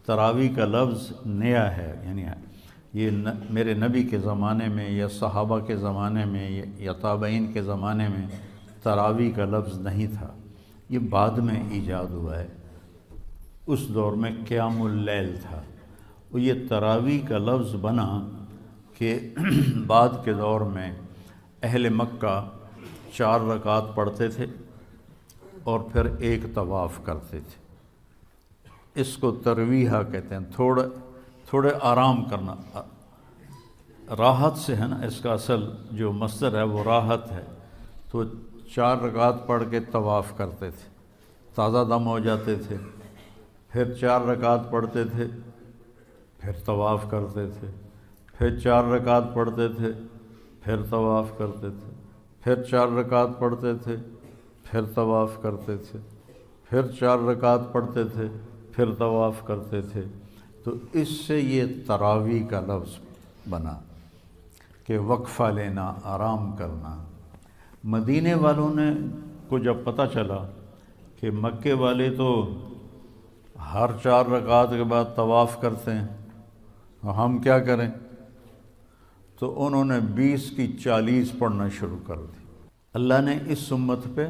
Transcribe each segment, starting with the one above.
تراویح کا لفظ نیا ہے، یعنی یہ میرے نبی کے زمانے میں یا صحابہ کے زمانے میں یا تابعین کے زمانے میں تراویح کا لفظ نہیں تھا، یہ بعد میں ایجاد ہوا ہے۔ اس دور میں قیام اللیل تھا، وہ یہ تراویح کا لفظ بنا کہ بعد کے دور میں اہل مکہ 4 رکعت پڑھتے تھے اور پھر ایک طواف کرتے تھے۔ اس کو ترویحہ کہتے ہیں، تھوڑے آرام کرنا، راحت سے ہے نا، اس کا اصل جو مصدر ہے وہ راحت ہے۔ تو 4 رکعت پڑھ کے طواف کرتے تھے، تازہ دم ہو جاتے تھے، پھر 4 رکعت پڑھتے تھے، پھر طواف کرتے تھے، پھر 4 رکعت پڑھتے تھے، پھر طواف کرتے تھے، پھر 4 رکعت پڑھتے تھے، پھر طواف کرتے تھے، پھر 4 رکعت پڑھتے تھے، پھر طواف کرتے تھے۔ تو اس سے یہ تراویح کا لفظ بنا کہ وقفہ لینا، آرام کرنا۔ مدینے والوں نے کو جب پتہ چلا کہ مکے والے تو ہر 4 رکعت کے بعد طواف کرتے ہیں، ہم کیا کریں؟ تو انہوں نے 20 کی 40 پڑھنا شروع کر دی۔ اللہ نے اس امت پہ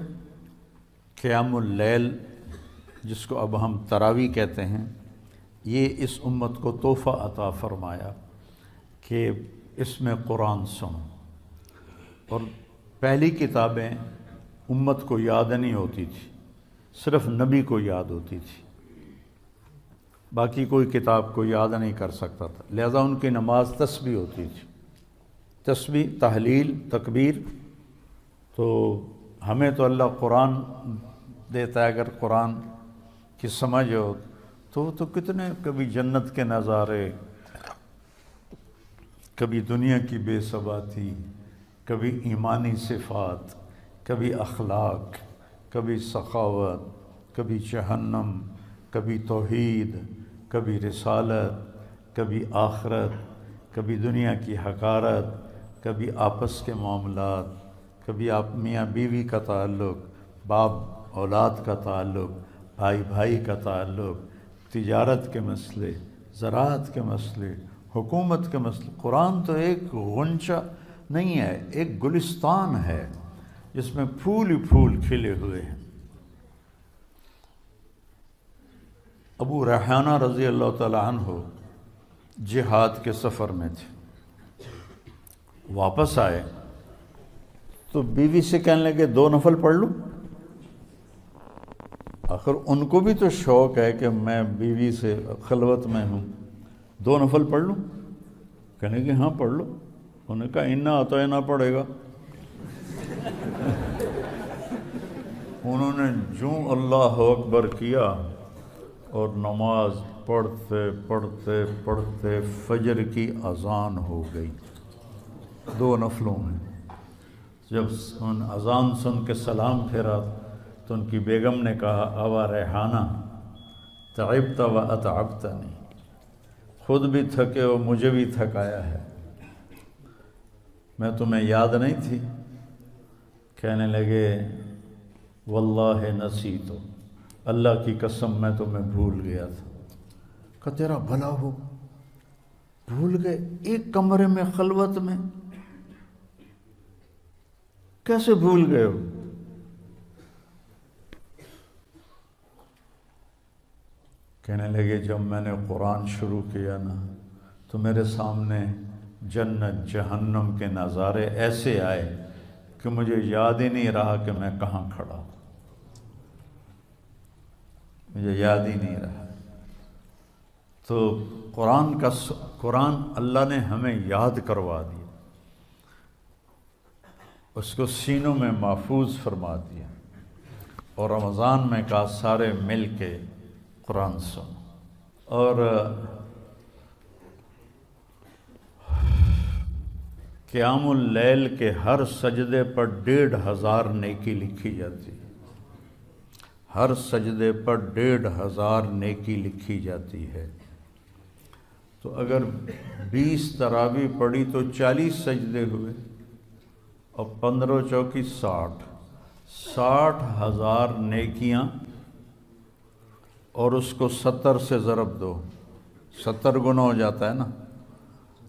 قیام اللیل، جس کو اب ہم تراویح کہتے ہیں، یہ اس امت کو تحفہ عطا فرمایا کہ اس میں قرآن سنو۔ اور پہلی کتابیں امت کو یاد نہیں ہوتی تھی، صرف نبی کو یاد ہوتی تھی، باقی کوئی کتاب کو یاد نہیں کر سکتا تھا، لہذا ان کی نماز تسبیح ہوتی تھی، تسبیح، تحلیل، تکبیر۔ تو ہمیں تو اللہ قرآن دیتا ہے، اگر قرآن کی سمجھ ہو تو کتنے کبھی جنت کے نظارے، کبھی دنیا کی بے ثباتی، کبھی ایمانی صفات، کبھی اخلاق، کبھی سخاوت، کبھی جہنم، کبھی توحید، کبھی رسالت، کبھی آخرت، کبھی دنیا کی حقارت، کبھی آپس کے معاملات، کبھی آپ میاں بیوی کا تعلق، باپ اولاد کا تعلق، بھائی بھائی کا تعلق، تجارت کے مسئلے، زراعت کے مسئلے، حکومت کے مسئلے۔ قرآن تو ایک غنچہ نہیں ہے، ایک گلستان ہے جس میں پھول ہی پھول کھلے ہوئے ہیں۔ ابو ریحانہ رضی اللہ تعالیٰ عنہ جہاد کے سفر میں تھے، واپس آئے تو بیوی سے کہنے لگے 2 نفل پڑھ لوں؟ آخر ان کو بھی تو شوق ہے کہ میں بیوی سے خلوت میں ہوں، 2 نفل پڑھ لوں؟ کہنے کہ ہاں پڑھ لو۔ انہوں نے کہا انا اطعنا پڑھے گا؟ انہوں نے جو اللہ اکبر کیا اور نماز پڑھتے پڑھتے پڑھتے فجر کی اذان ہو گئی 2 نفلوں میں۔ جب ان اذان سن کے سلام پھیرا تو ان کی بیگم نے کہا ابا ریحانہ تعبت و اتعبتنی، خود بھی تھکے ہو، مجھے بھی تھکایا ہے، میں تمہیں یاد نہیں تھی؟ کہنے لگے واللہ نسیت، اللہ کی قسم میں تمہیں بھول گیا تھا۔ کہ تیرا بھلا ہو، بھول گئے؟ ایک کمرے میں خلوت میں کیسے بھول گئے ہو؟ کہنے لگے جب میں نے قرآن شروع کیا نا تو میرے سامنے جنت جہنم کے نظارے ایسے آئے کہ مجھے یاد ہی نہیں رہا کہ میں کہاں کھڑا ہوں، مجھے یاد ہی نہیں رہا۔ تو قرآن اللہ نے ہمیں یاد کروا دیا، اس کو سینوں میں محفوظ فرما دیا، اور رمضان میں کہا سارے مل کے قرآن سنو۔ اور قیام اللیل کے ہر سجدے پر 1500 نیکی لکھی جاتی ہے، ہر سجدے پر 1500 نیکی لکھی جاتی ہے۔ تو اگر 20 تراویح پڑھی تو 40 سجدے ہوئے، اور 15 چوکی 60,000 نیکیاں، اور اس کو 70 سے ضرب دو 70 گنا ہو جاتا ہے نا،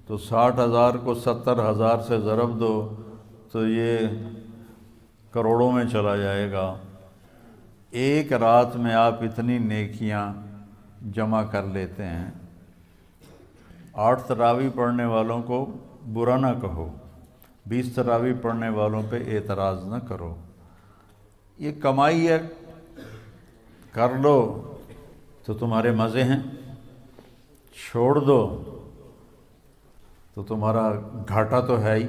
تو 60,000 کو 70,000 سے ضرب دو تو یہ کروڑوں میں چلا جائے گا۔ ایک رات میں آپ اتنی نیکیاں جمع کر لیتے ہیں۔ 8 تراویح پڑھنے والوں کو برا نہ کہو، 20 تراویح پڑھنے والوں پہ اعتراض نہ کرو، یہ کمائی ہے، کر لو تو تمہارے مزے ہیں، چھوڑ دو تو تمہارا گھاٹا تو ہے ہی،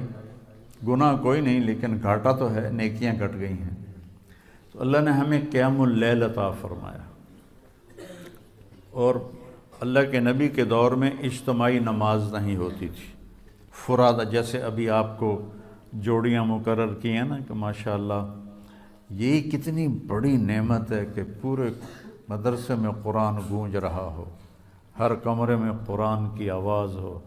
گناہ کوئی نہیں لیکن گھاٹا تو ہے، نیکیاں گھٹ گئی ہیں۔ تو اللہ نے ہمیں قیام اللیل عطا فرمایا، اور اللہ کے نبی کے دور میں اجتماعی نماز نہیں ہوتی تھی، فرادہ، جیسے ابھی آپ کو جوڑیاں مقرر کی ہیں نا کہ ماشاءاللہ یہی کتنی بڑی نعمت ہے کہ پورے مدرسے میں قرآن گونج رہا ہو، ہر کمرے میں قرآن کی آواز ہو،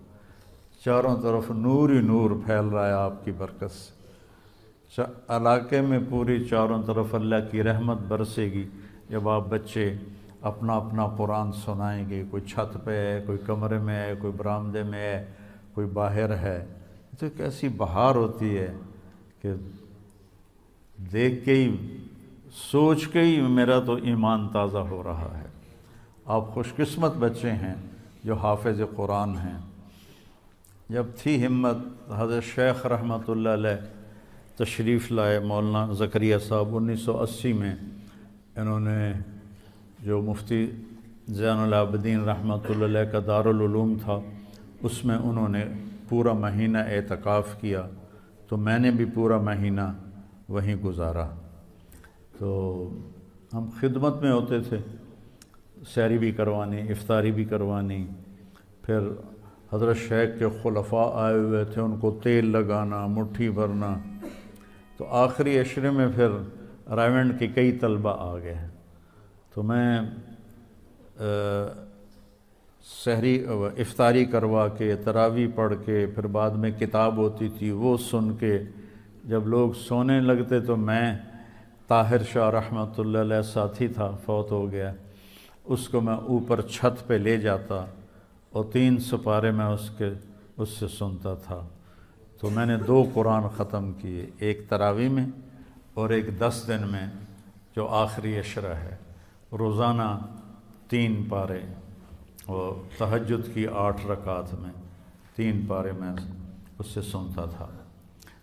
چاروں طرف نور ہی نور پھیل رہا ہے آپ کی برکت سے، علاقے میں پوری چاروں طرف اللہ کی رحمت برسے گی جب آپ بچے اپنا اپنا قرآن سنائیں گے، کوئی چھت پہ ہے، کوئی کمرے میں ہے، کوئی برآمدے میں ہے، کوئی باہر ہے، تو ایک ایسی بہار ہوتی ہے کہ دیکھ کے ہی، سوچ کے ہی میرا تو ایمان تازہ ہو رہا ہے۔ آپ خوش قسمت بچے ہیں جو حافظ قرآن ہیں۔ جب تھی ہمت، حضرت شیخ رحمۃ اللہ علیہ تشریف لائے، مولانا زکریا صاحب 1980 میں، انہوں نے جو مفتی زین العابدین رحمۃ اللہ علیہ کا دارالعلوم تھا، اس میں انہوں نے پورا مہینہ اعتکاف کیا، تو میں نے بھی پورا مہینہ وہیں گزارا۔ تو ہم خدمت میں ہوتے تھے، سحری بھی کروانی، افطاری بھی کروانی، پھر حضرت شیخ کے خلفاء آئے ہوئے تھے، ان کو تیل لگانا، مٹھی بھرنا، تو آخری عشرے میں پھر رائیونڈ کے کئی طلبہ آ گئے، تو میں سحری افطاری کروا کے، تراویح پڑھ کے، پھر بعد میں کتاب ہوتی تھی وہ سن کے، جب لوگ سونے لگتے تو میں، طاہر شاہ رحمۃ اللہ علیہ ساتھی تھا، فوت ہو گیا، اس کو میں اوپر چھت پہ لے جاتا اور 3 سپارے میں اس سے سنتا تھا۔ تو میں نے 2 قرآن ختم کیے، ایک تراویح میں اور ایک 10 دن میں جو آخری عشرہ ہے، روزانہ 3 پارے، اور تہجد کی 8 رکعات میں 3 پارے میں اس سے سنتا تھا۔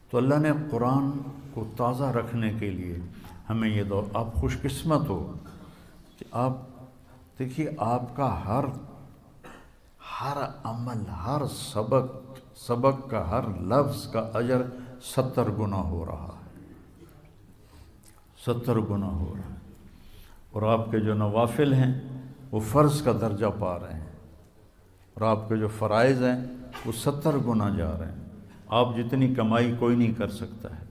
تو اللہ نے قرآن کو تازہ رکھنے کے لیے ہمیں یہ دور، آپ خوش قسمت ہو کہ آپ دیکھیے آپ کا ہر عمل، ہر سبق کا ہر لفظ کا اجر 70 گنا ہو رہا ہے، 70 گنا ہو رہا ہے، اور آپ کے جو نوافل ہیں وہ فرض کا درجہ پا رہے ہیں، اور آپ کے جو فرائض ہیں وہ 70 گنا جا رہے ہیں۔ آپ جتنی کمائی کوئی نہیں کر سکتا ہے،